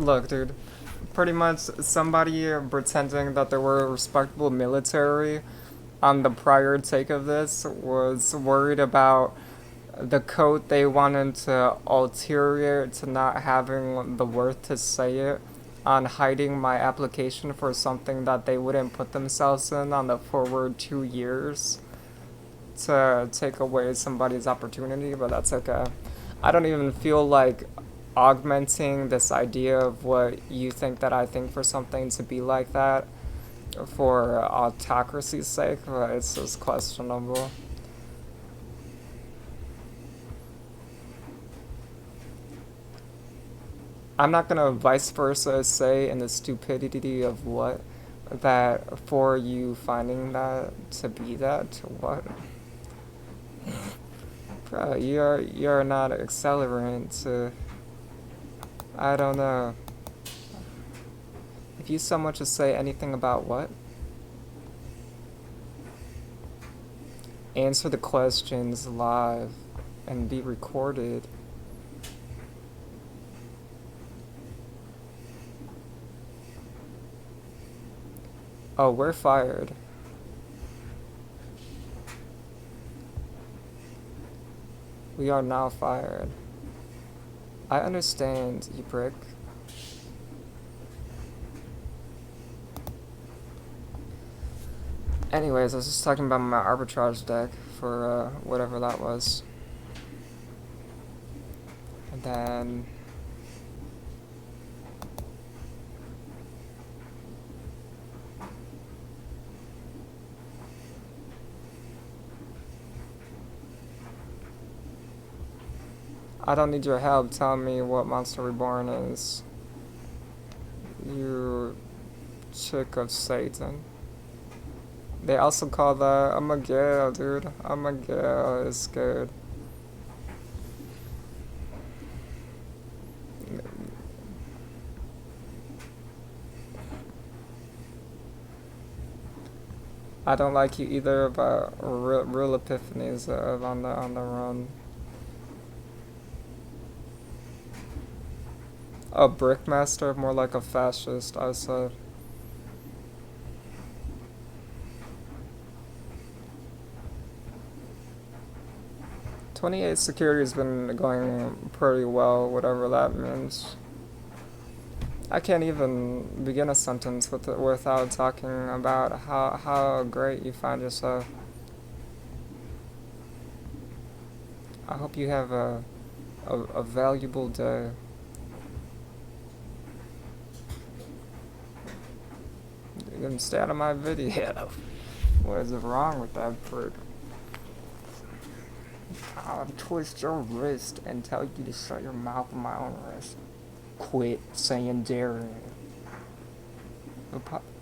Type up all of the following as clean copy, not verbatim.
Look, dude. Pretty much somebody pretending that they were a respectable military on the prior take of this was worried about the code they wanted to ulterior to not having the worth to say it on hiding my application for something that they wouldn't put themselves in on the forward 2 years to take away somebody's opportunity, but that's okay. I don't even feel like augmenting this idea of what you think that I think for something to be like that for autocracy's sake, but it's just questionable. I'm not gonna vice versa say in the stupidity of what that for you finding that to be that what bro you're not accelerant to I don't know if you so much as say anything about what answer the questions live and be recorded. Oh, we're fired. We are now fired. I understand, you prick. Anyways, I was just talking about my arbitrage deck for whatever that was. And then I don't need your help telling me what Monster Reborn is. You chick of Satan. They also call that I'm a Gale, dude. I'm a Gale is scared. I don't like you either, but real epiphanies on the run. A brickmaster, more like a fascist, I said. 28 security has been going pretty well, whatever that means. I can't even begin a sentence without talking about how great you find yourself. I hope you have a valuable day. You can stay out of my video. What is wrong with that prick? I'll twist your wrist and tell you to shut your mouth on my own wrist. Quit saying daring.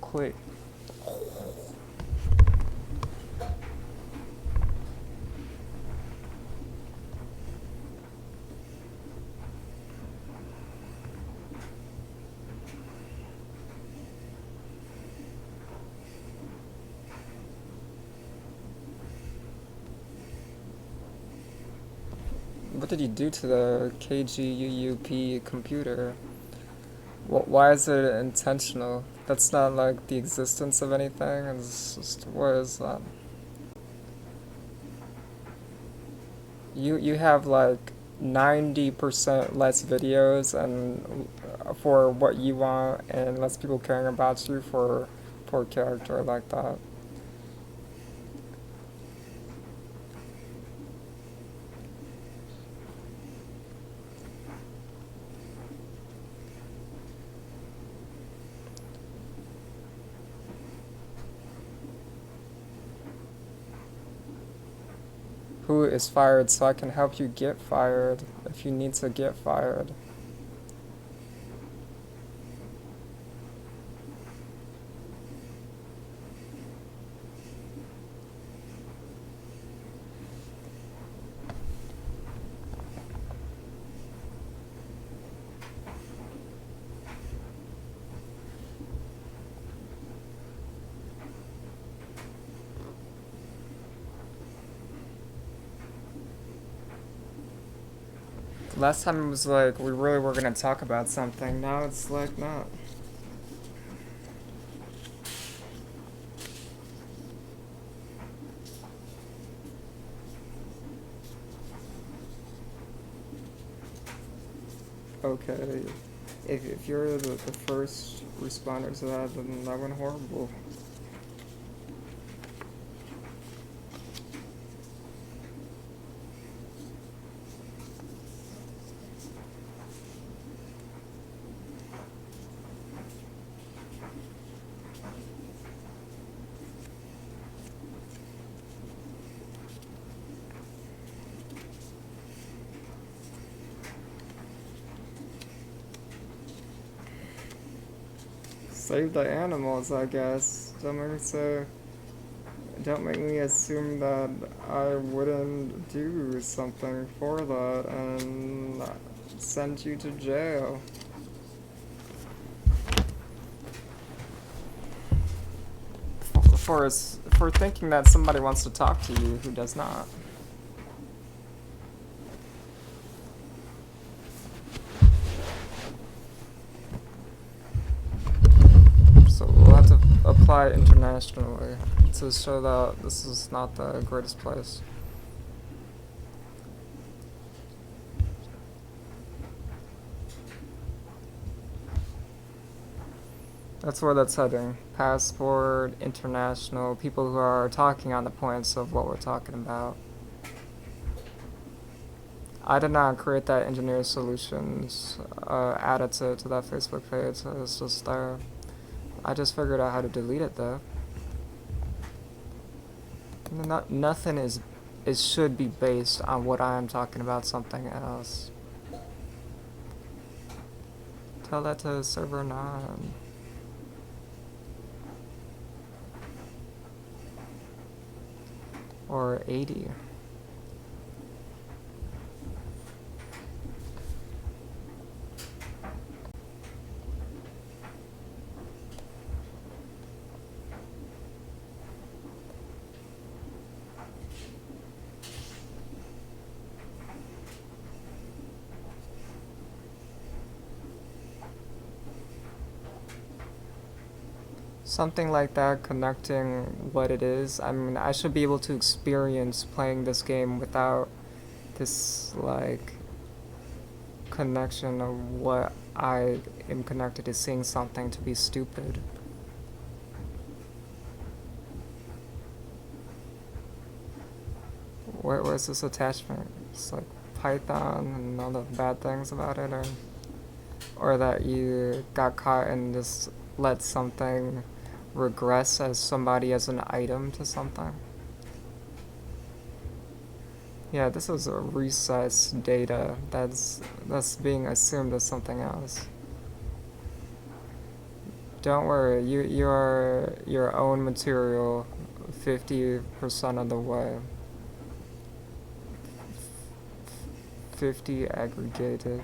Quit. What did you do to the KGUUP computer? Why is it intentional? That's not like the existence of anything. It's just what is that? You have like 90% less videos and for what you want and less people caring about you for a character like that. Who is fired so I can help you get fired if you need to get fired. Last time it was like we really were gonna talk about something. Now it's like not. Okay. If you're the first responder to that, then that went horrible. Save the animals, I guess. Don't make me assume that I wouldn't do something for that and send you to jail. For thinking that somebody wants to talk to you who does not. So we'll have to apply internationally to show that this is not the greatest place. That's where that's heading. Passport, international, people who are talking on the points of what we're talking about. I did not create that engineer solutions added to that Facebook page. It's just there. I just figured out how to delete it though. Nothing is should be based on what I am talking about something else. Tell that to server 9. Or 80. Something like that, connecting what it is. I mean, I should be able to experience playing this game without this, like, connection of what I am connected to seeing something to be stupid. Where's this attachment? It's like Python and all the bad things about it, or that you got caught and just let something regress as somebody as an item to something. Yeah, this is a recessed data that's being assumed as something else. Don't worry, you are your own material 50% of the way. 50 aggregated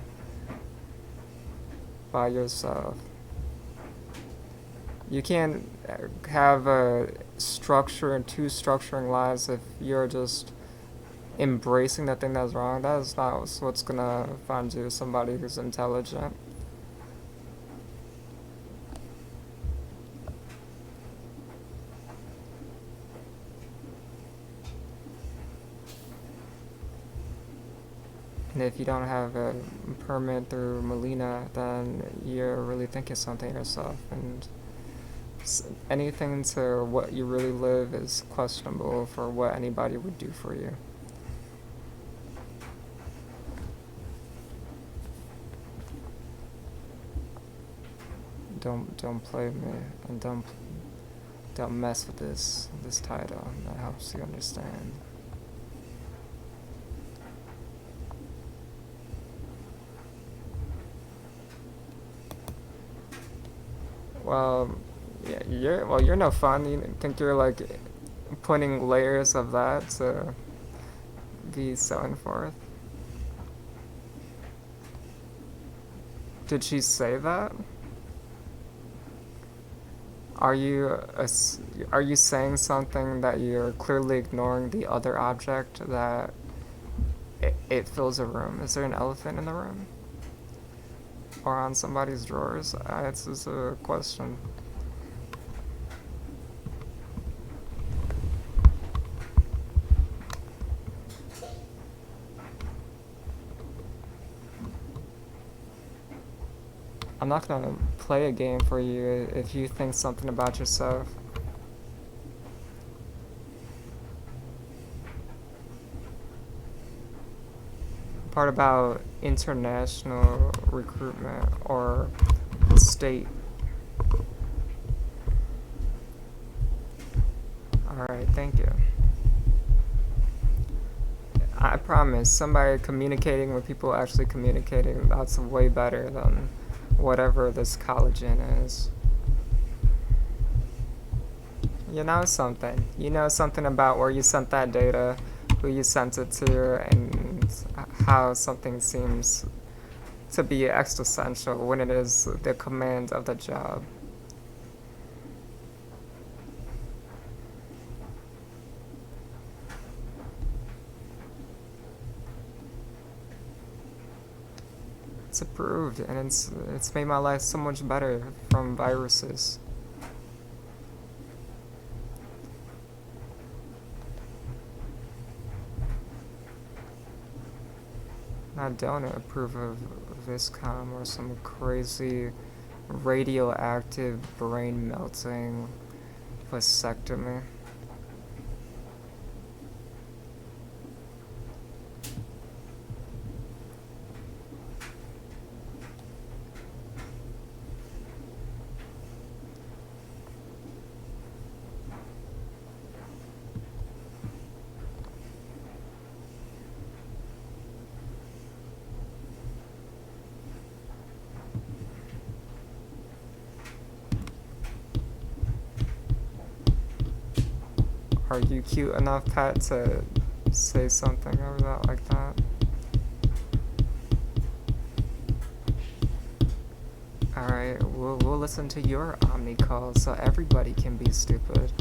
by yourself. You can't have a structure and two structuring lives if you're just embracing the thing that's wrong. That is not what's gonna find you somebody who's intelligent. And if you don't have a permit through Molina, then you're really thinking something yourself, and anything to what you really live is questionable for what anybody would do for you. Don't play me, and don't mess with this title. That helps you understand. Well, yeah, you're no fun. You think you're like putting layers of that to be so forth. Did she say that? Are you are you saying something that you're clearly ignoring the other object that it fills a room. Is there an elephant in the room? Or on somebody's drawers? It's just a question. I'm not gonna play a game for you if you think something about yourself. Part about international recruitment or state. Alright, thank you. I promise, somebody communicating with people actually communicating, that's way better than whatever this collagen is. You know something. You know something about where you sent that data, who you sent it to, and how something seems to be existential when it is the command of the job. It's approved, and it's made my life so much better from viruses. I don't approve of Viscom or some crazy radioactive brain melting vasectomy. Are you cute enough, Pat, to say something over that like that? Alright, we'll listen to your Omni call so everybody can be stupid.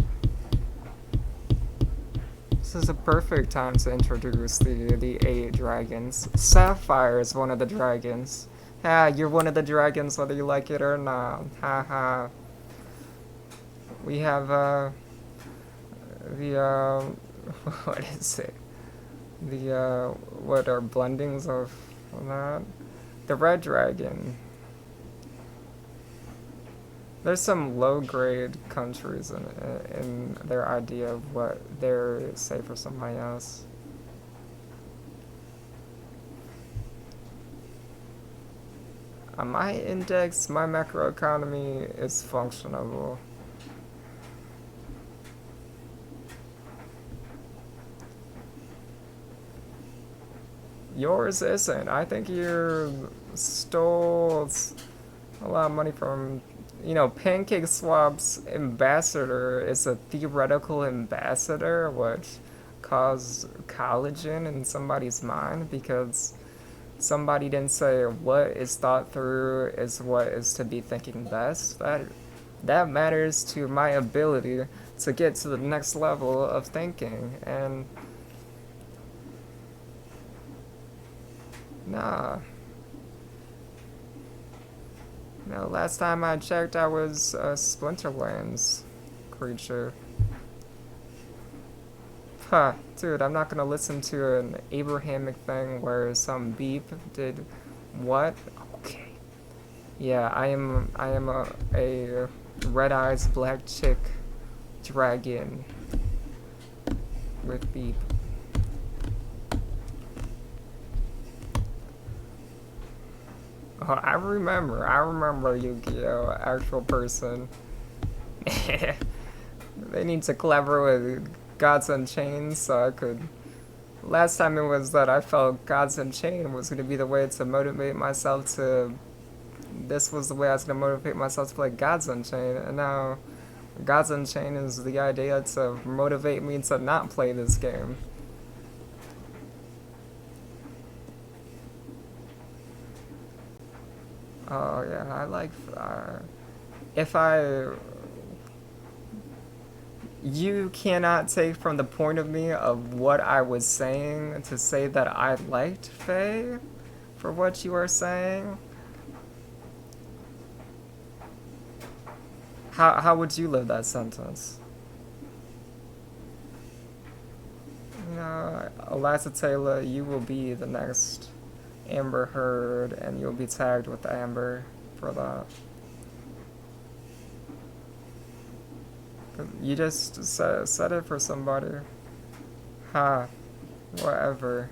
This is a perfect time to introduce the 8 dragons. Sapphire is one of the dragons. Ah, you're one of the dragons whether you like it or not. Haha. We have, the, what is it? The, what are blendings of that? The red dragon. There's some low-grade countries in their idea of what they're say for somebody else. On my index, my macroeconomy is functionable. Yours isn't. I think you stole a lot of money from, Pancake Swap's ambassador is a theoretical ambassador, which caused collagen in somebody's mind because somebody didn't say what is thought through is what is to be thinking best. That matters to my ability to get to the next level of thinking. And nah. No, last time I checked, I was a Splinterlands creature. Huh, dude, I'm not gonna listen to an Abrahamic thing where some beep did what? Okay. Yeah, I am a red eyes black chick dragon with beep. Oh, I remember Yu-Gi-Oh! Actual person. They need to collaborate with Gods Unchained so I could. Last time it was that I felt Gods Unchained was going to be the way to motivate myself to. This was the way I was going to motivate myself to play Gods Unchained, and now Gods Unchained is the idea to motivate me to not play this game. Oh yeah, I like. If I You cannot take from the point of me of what I was saying to say that I liked Faye for what you are saying. How would you live that sentence? You know, Eliza Taylor, you will be the next Amber Heard, and you'll be tagged with Amber for that. You just said it for somebody. Ha, whatever.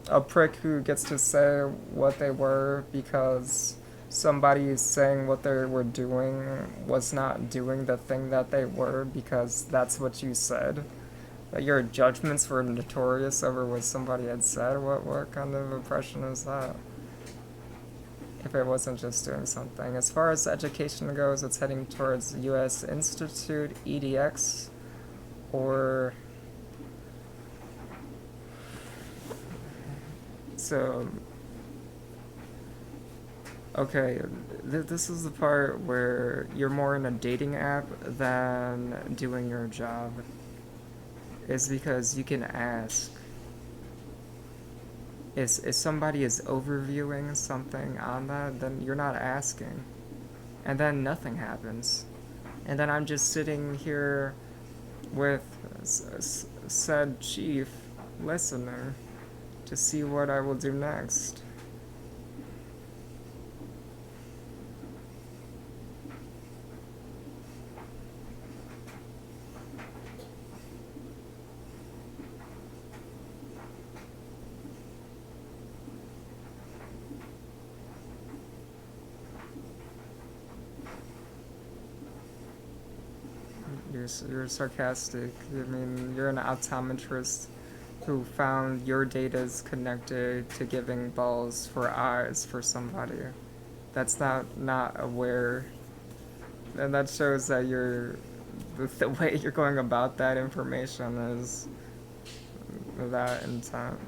A prick who gets to say what they were because somebody is saying what they were doing was not doing the thing that they were because that's what you said. That your judgments were notorious over what somebody had said. What kind of oppression is that? If it wasn't just doing something. As far as education goes, it's heading towards U.S. Institute, EDX, or so. Okay, this is the part where you're more in a dating app than doing your job. Is because you can ask. If somebody is overviewing something on that, then you're not asking. And then nothing happens. And then I'm just sitting here with said chief listener to see what I will do next. You're sarcastic. I mean, you're an optometrist who found your data's connected to giving balls for eyes for somebody. That's not aware, and that shows that the way you're going about that information is that intent.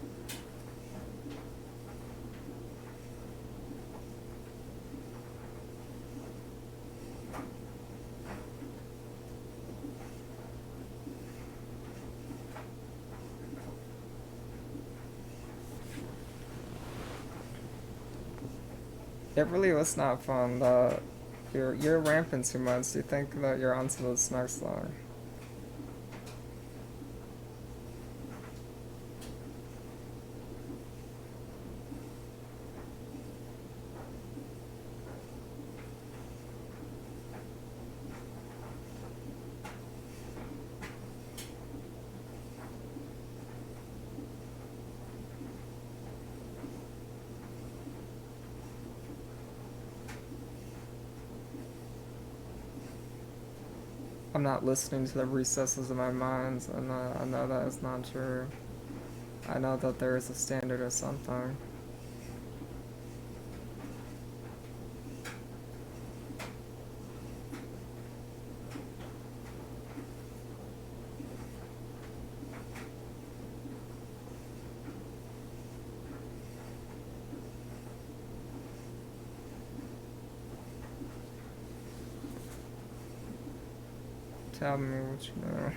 It really was not fun. You're ramping too much. Do you think that you're onto this next song? I'm not listening to the recesses of my mind, and I know that is not true. I know that there is a standard or something. Tell me what you know.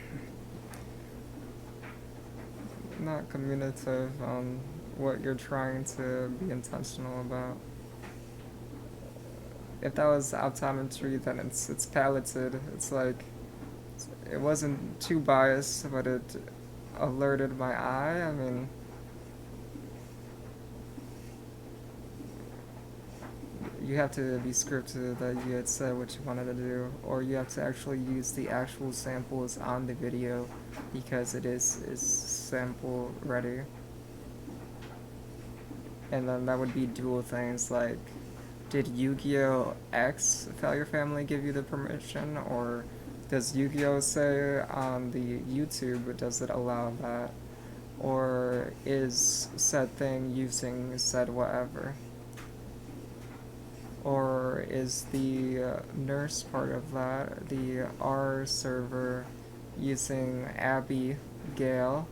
Not communicative on what you're trying to be intentional about. If that was optometry, then it's paleted. It's like it wasn't too biased, but it alerted my eye. I mean, you have to be scripted that you had said what you wanted to do, or you have to actually use the actual samples on the video because it is sample ready. And then that would be dual things like, did Yu-Gi-Oh! X Failure Family give you the permission, or does Yu-Gi-Oh! Say on the YouTube, does it allow that? Or is said thing using said whatever? Or is the nurse part of that, the R server, using Abby Gale,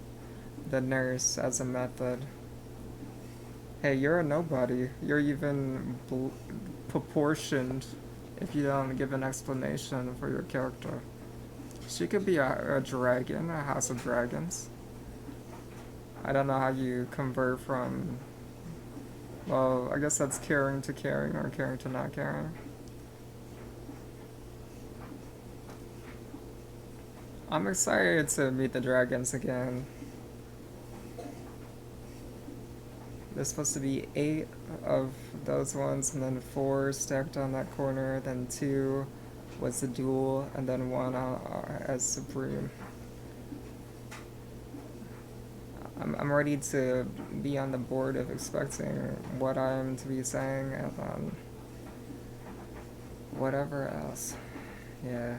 the nurse, as a method? Hey, you're a nobody. You're even proportioned if you don't give an explanation for your character. She could be a dragon, a House of Dragons. I don't know how you convert from. Well, I guess that's caring to caring or caring to not caring. I'm excited to meet the dragons again. There's supposed to be 8 of those ones, and then 4 stacked on that corner, then 2 was the duel, and then 1 as Supreme. I'm ready to be on the board of expecting what I'm to be saying, and then whatever else. Yeah.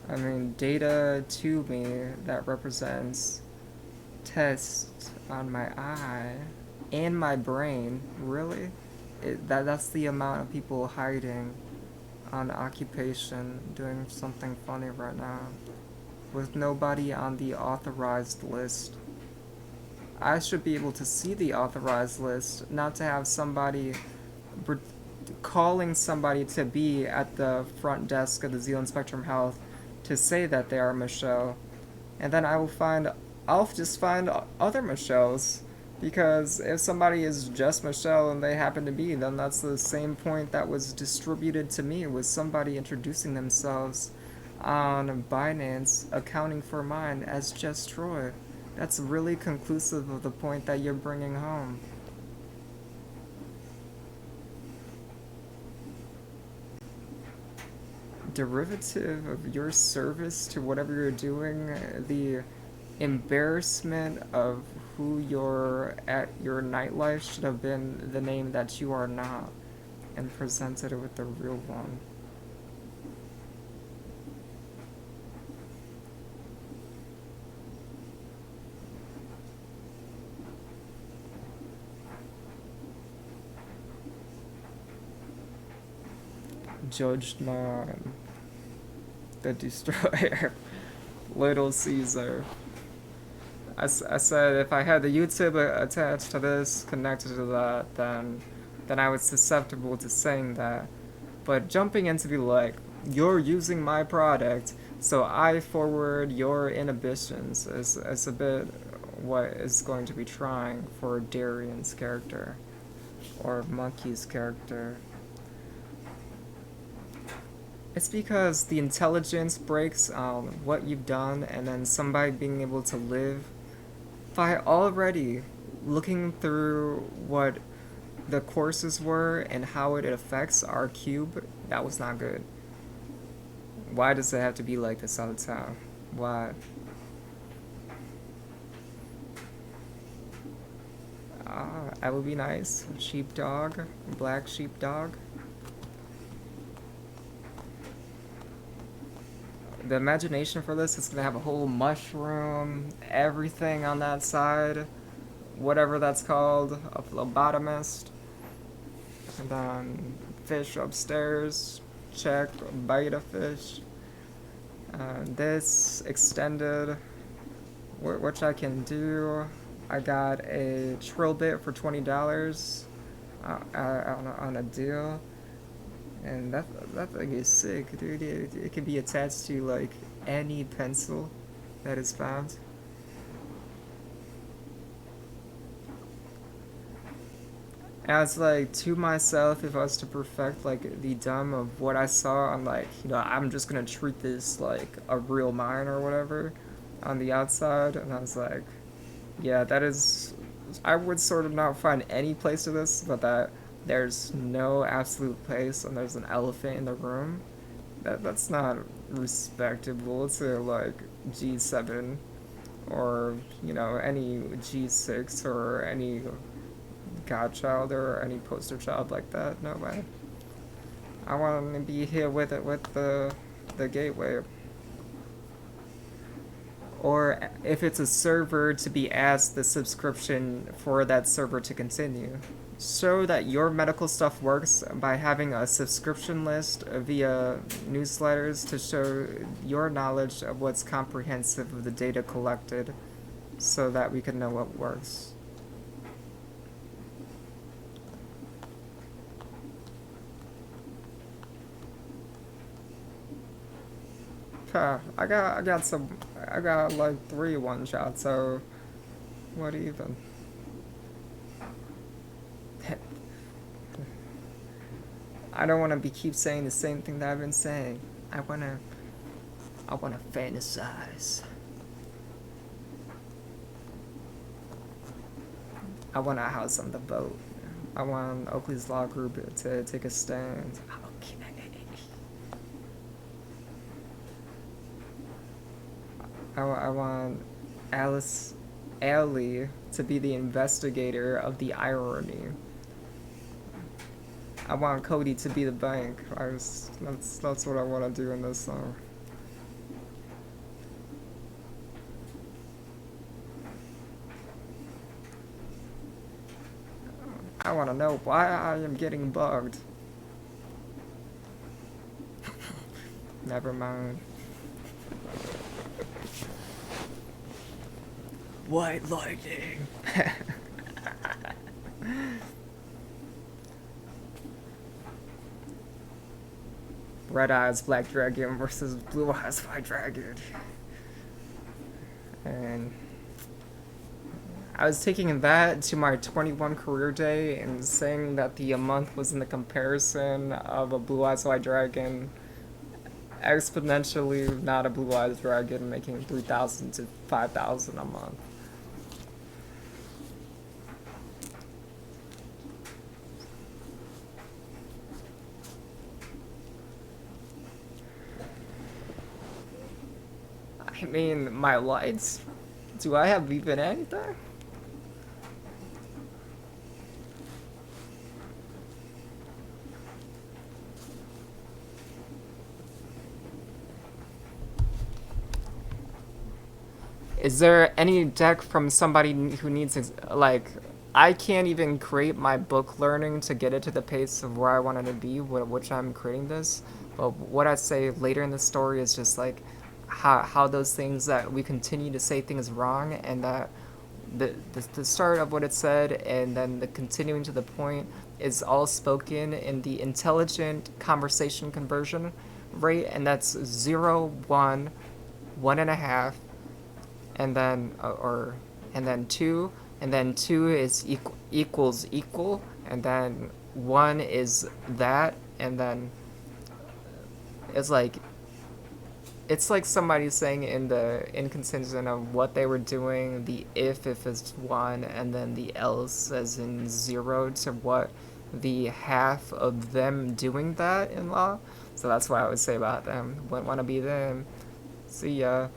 I mean, data to me that represents tests on my eye and my brain. Really? That's the amount of people hiding on occupation doing something funny right now with nobody on the authorized list. I should be able to see the authorized list, not to have somebody calling somebody to be at the front desk of the Zealand Spectrum Health to say that they are Michelle, and then I'll just find other Michelles, because if somebody is just Michelle and they happen to be, then that's the same point that was distributed to me, with somebody introducing themselves on Binance accounting for mine as just Troy. That's really conclusive of the point that you're bringing home. Derivative of your service to whatever you're doing, the embarrassment of who you're at your nightlife should have been the name that you are not, and presented it with the real one. Judge Non, the Destroyer, Little Caesar. I said if I had the YouTube attached to this, connected to that, then I was susceptible to saying that. But jumping in to be like, you're using my product, so I forward your inhibitions is a bit what is going to be trying for Darian's character, or Monkey's character. It's because the intelligence breaks on what you've done, and then somebody being able to live by already looking through what the courses were and how it affects our cube. That was not good. Why does it have to be like this all the time? Why? I would be nice. Sheepdog, black sheepdog. The imagination for this is gonna have a whole mushroom, everything on that side, whatever that's called, a phlebotomist, and then fish upstairs, check, beta fish. This extended, which I can do. I got a trill bit for $20 on a deal. And that thing is sick, dude. It can be attached to like any pencil that is found. As like to myself, if I was to perfect like the dumb of what I saw, I'm like, I'm just gonna treat this like a real mine or whatever on the outside, and I was like, yeah, that is. I would sort of not find any place to this, but that there's no absolute place and there's an elephant in the room. That's not respectable to like G7 or any G6 or any godchild or any poster child like that. No way. I want to be here with it with the gateway. Or if it's a server, to be asked the subscription for that server to continue. Show that your medical stuff works by having a subscription list via newsletters to show your knowledge of what's comprehensive of the data collected, so that we can know what works. I got like three one shots, so what even? I don't want to be keep saying the same thing that I've been saying. I wanna, I wanna fantasize. I want a house on the boat. I want Oakley's Law Group to take a stand. Okay. I want Alice Ellie to be the investigator of the irony. I want Cody to be the bank. That's what I want to do in this song. I want to know why I am getting bugged. Never mind. White lightning. Red Eyes Black Dragon versus Blue Eyes White Dragon. And I was taking that to my 21 career day and saying that the month was in the comparison of a Blue Eyes White Dragon exponentially not a Blue Eyes Dragon making 3,000 to 5,000 a month. I mean, my lights. Do I have even anything? Is there any deck from somebody who needs, like, I can't even create my book learning to get it to the pace of where I wanted to be, which I'm creating this. But what I say later in the story is just like how those things that we continue to say things wrong, and that the start of what it said and then the continuing to the point is all spoken in the intelligent conversation conversion rate, and that's 0, 1, 1.5, and then and then 2, and then 2 is equals equal, and then 1 is that, and then it's like somebody saying in the inconsistent of what they were doing, the if is 1, and then the else as in 0 to what the half of them doing that in law. So that's what I would say about them. Wouldn't want to be them. See ya.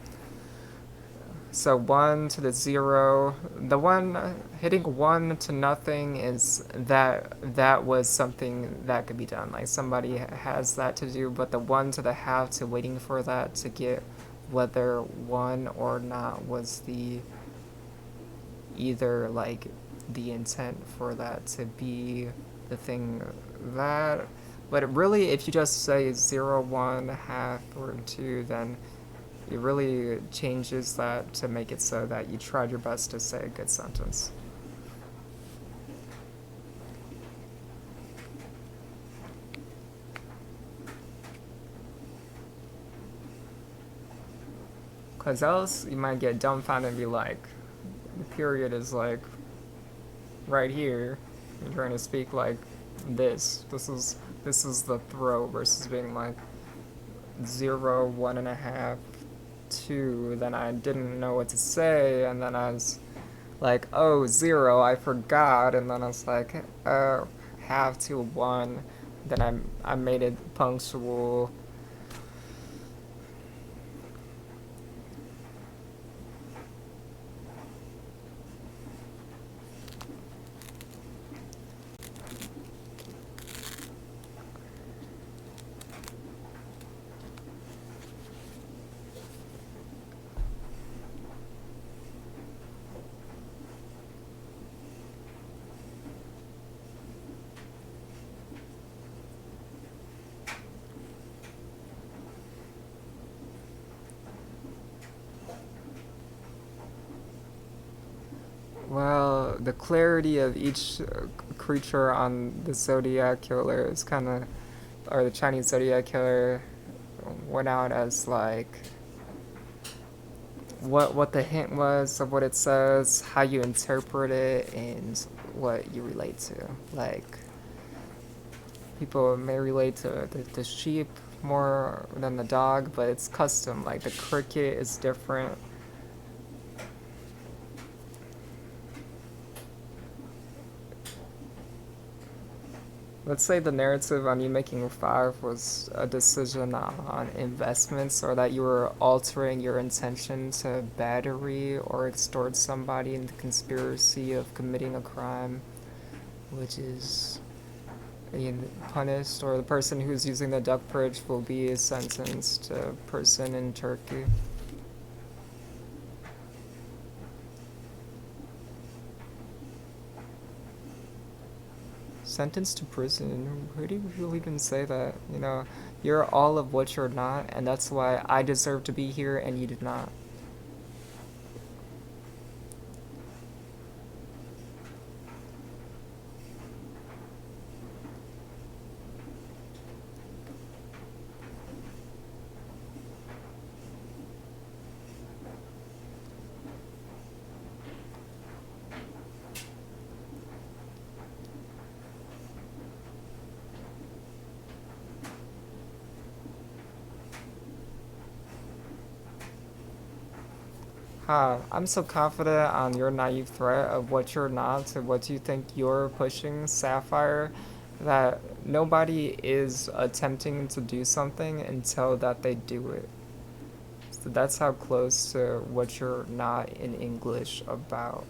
So 1 to the 0. The one hitting 1 to nothing is that was something that could be done. Like somebody has that to do, but the 1 to the half to waiting for that to get whether 1 or not was the either like the intent for that to be the thing that. But really, if you just say 0, 1, half, or 2, then it really changes that to make it so that you tried your best to say a good sentence. Because else you might get dumbfounded and be like, the period is like right here. You're trying to speak like this. This is the throw versus being like 0, 1.5, 2. Then I didn't know what to say, and then I was like, oh, 0, I forgot, and then I was like, oh, half to 1. Then I made it punctual. Well, the clarity of each creature on the Zodiac Killer is kind of, or the Chinese Zodiac Killer, went out as like what the hint was of what it says, how you interpret it, and what you relate to. Like people may relate to the sheep more than the dog, but it's custom. Like the cricket is different. Let's say the narrative on you making five was a decision on investments, or that you were altering your intention to battery or extort somebody in the conspiracy of committing a crime, which is punished, or the person who's using the duck bridge will be sentenced to prison in Turkey. Sentenced to prison? Who do you even say that? You're all of what you're not, and that's why I deserve to be here and you did not. I'm so confident on your naive threat of what you're not to what you think you're pushing, Sapphire, that nobody is attempting to do something until that they do it. So that's how close to what you're not in English about.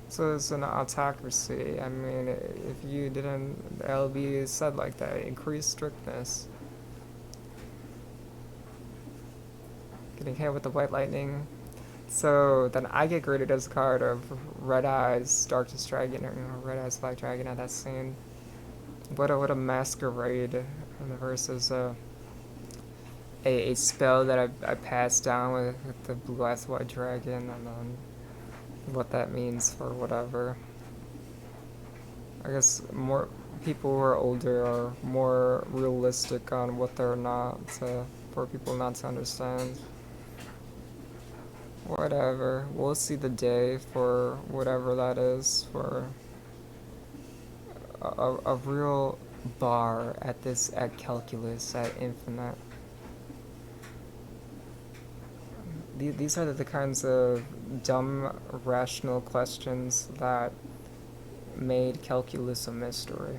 So it's an autocracy. I mean, if you didn't, the LB said like that, increase strictness. Getting hit with the white lightning. So then I get graded as a card of Red Eyes, Darkest Dragon, or Red Eyes, Black Dragon at that scene. What a masquerade. And the versus a spell that I passed down with the Blue Eyes White Dragon, and then what that means for whatever. I guess more people who are older are more realistic on what they're not for people not to understand. Whatever. We'll see the day for whatever that is for a real bar at calculus at infinite. These are the kinds of dumb rational questions that made calculus a mystery.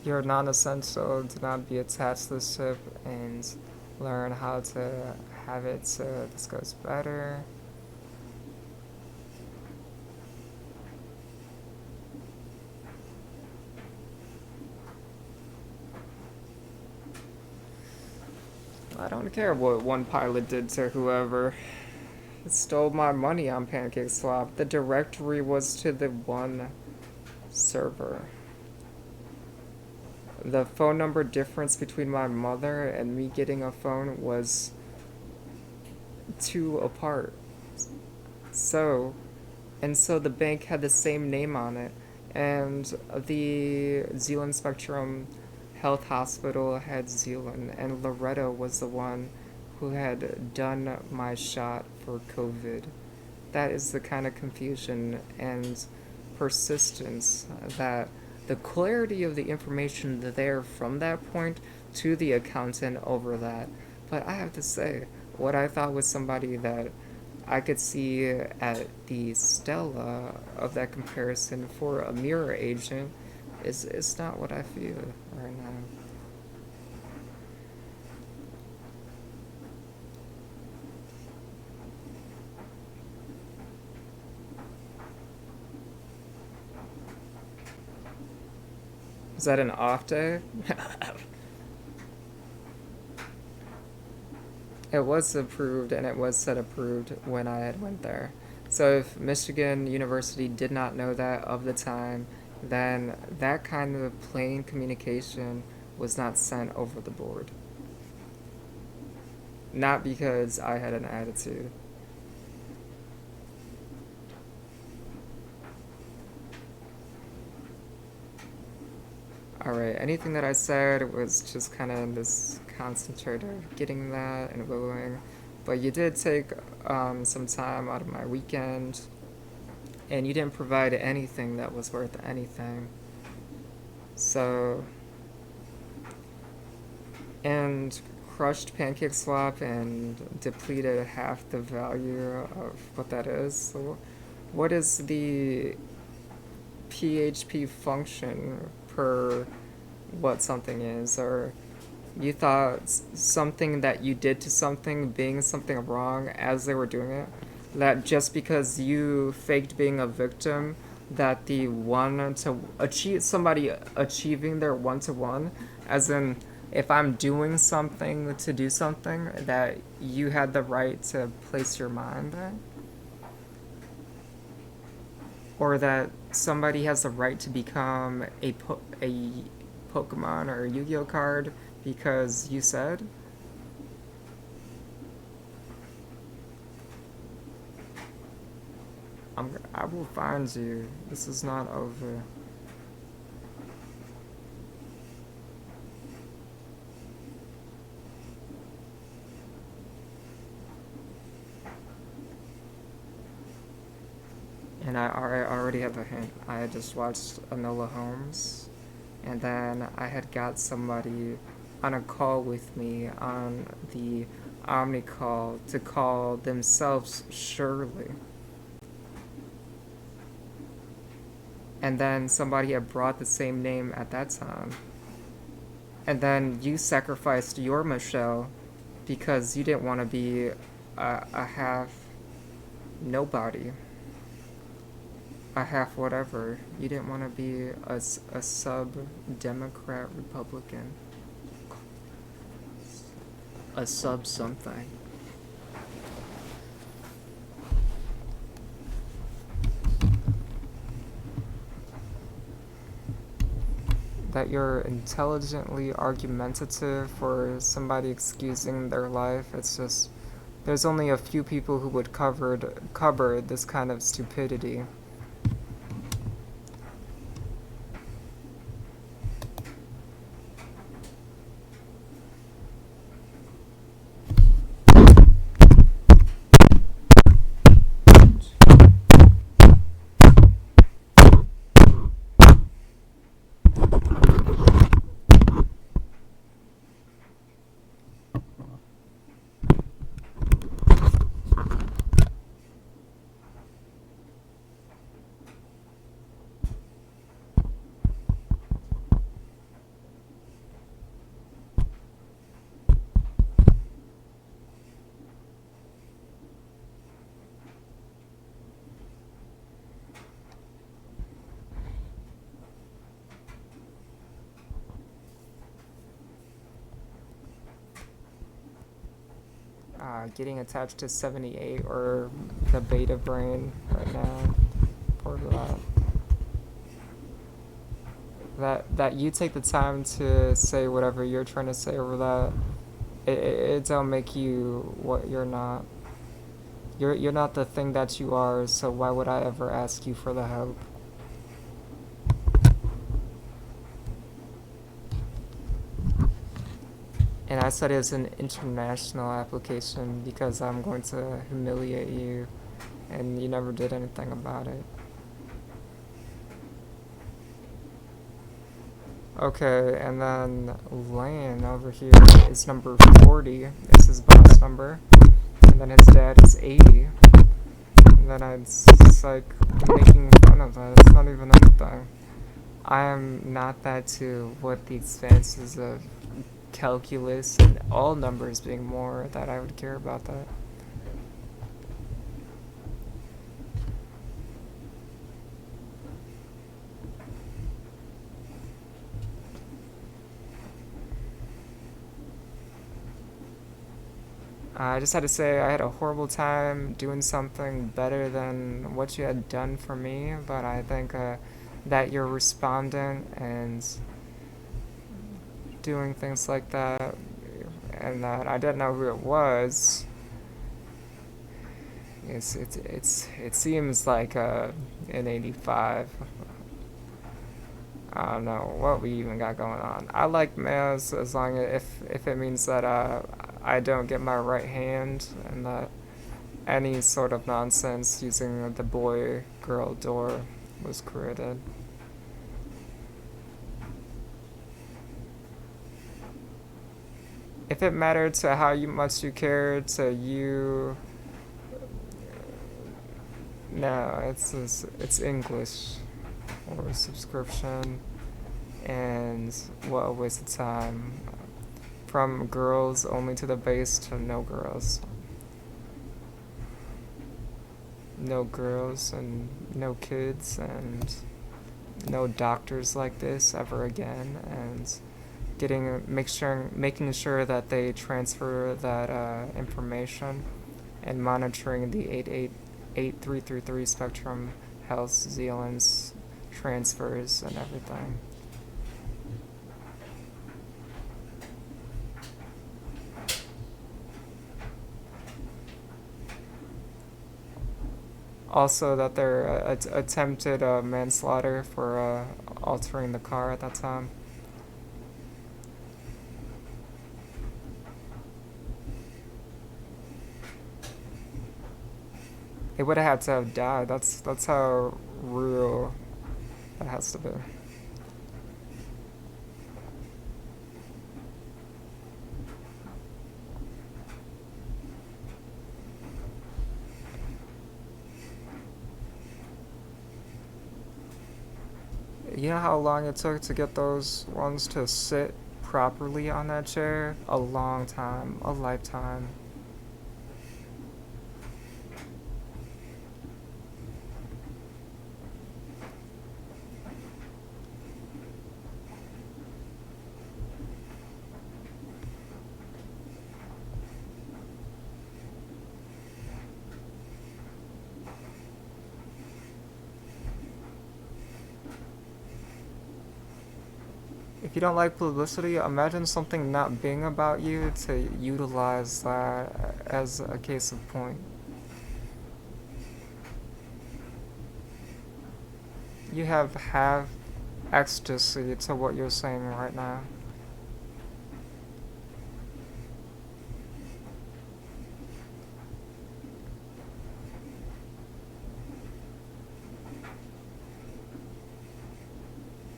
You're non-essential. Do not be attached to the ship and learn how to have it so this goes better. I don't care what one pilot did to whoever. It stole my money on Pancake Swap. The directory was to the one server. The phone number difference between my mother and me getting a phone was two apart. So, so the bank had the same name on it, and the Zealand Spectrum Health Hospital had Zealand, and Loretta was the one who had done my shot for COVID. That is the kind of confusion and persistence that the clarity of the information there from that point to the accountant over that. But I have to say, what I thought was somebody that I could see at the Stella of that comparison for a mirror agent is not what I feel right now. Is that an off day? It was approved and it was said approved when I had went there. So if Michigan University did not know that of the time, then that kind of plain communication was not sent over the board. Not because I had an attitude. Alright, anything that I said was just kind of this concentrated of getting that and wooing. But you did take some time out of my weekend, and you didn't provide anything that was worth anything. So, and crushed pancake swap and depleted half the value of what that is. So, what is the PHP function per what something is? Or you thought something that you did to something being something wrong as they were doing it, that just because you faked being a victim, that the one to achieve somebody achieving their one to one, as in if I'm doing something to do something, that you had the right to place your mind there, or that somebody has the right to become a Pokemon or a Yu-Gi-Oh card because you said. I will find you. This is not over. And I already have a hint. I had just watched Enola Holmes, and then I had got somebody on a call with me on the Omni call to call themselves Shirley. And then somebody had brought the same name at that time. And then you sacrificed your Michelle because you didn't want to be a half nobody, a half whatever. You didn't want to be a sub Democrat Republican, a sub something. That you're intelligently argumentative for somebody excusing their life. It's just there's only a few people who would cover this kind of stupidity. Getting attached to 78 or the beta brain right now. For that you take the time to say whatever you're trying to say over that. It don't make you what you're not. You're not the thing that you are. So why would I ever ask you for the help? And I said it's an international application because I'm going to humiliate you, and you never did anything about it. Okay, and then Lane over here is number 40. It's his boss number. And then his dad is 80. And then it's like making fun of that. It's not even anything. I am not that to what the expenses of calculus and all numbers being more that I would care about that. I just had to say I had a horrible time doing something better than what you had done for me, but I think that you're responding and doing things like that, and that I didn't know who it was. It seems like an 85. I don't know what we even got going on. I like males as long as if it means that I don't get my right hand and that any sort of nonsense using the boy girl door was created. If it mattered to how much you cared to you, no, it's English or subscription, and what a waste of time. From girls only to the base to no girls. No girls and no kids and no doctors like this ever again, and making sure that they transfer that information and monitoring the 88333 Spectrum Health Zealand's transfers and everything. Also, that they're attempted manslaughter for altering the car at that time. They would have had to have died. That's how real that has to be. You know how long it took to get those ones to sit properly on that chair? A long time, a lifetime. If you don't like publicity, imagine something not being about you to utilize that as a case of point. You have half ecstasy to what you're saying right now.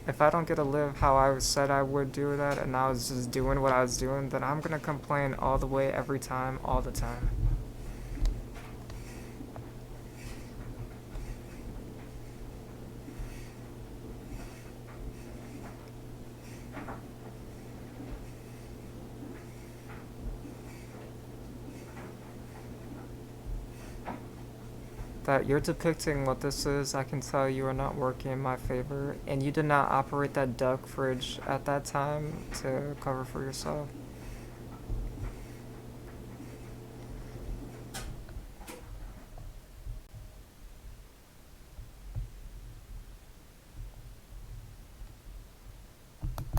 If I don't get to live how I said I would do that and I was just doing what I was doing, then I'm gonna complain all the way, every time, all the time. That you're depicting what this is, I can tell you are not working in my favor, and you did not operate that duck fridge at that time to cover for yourself.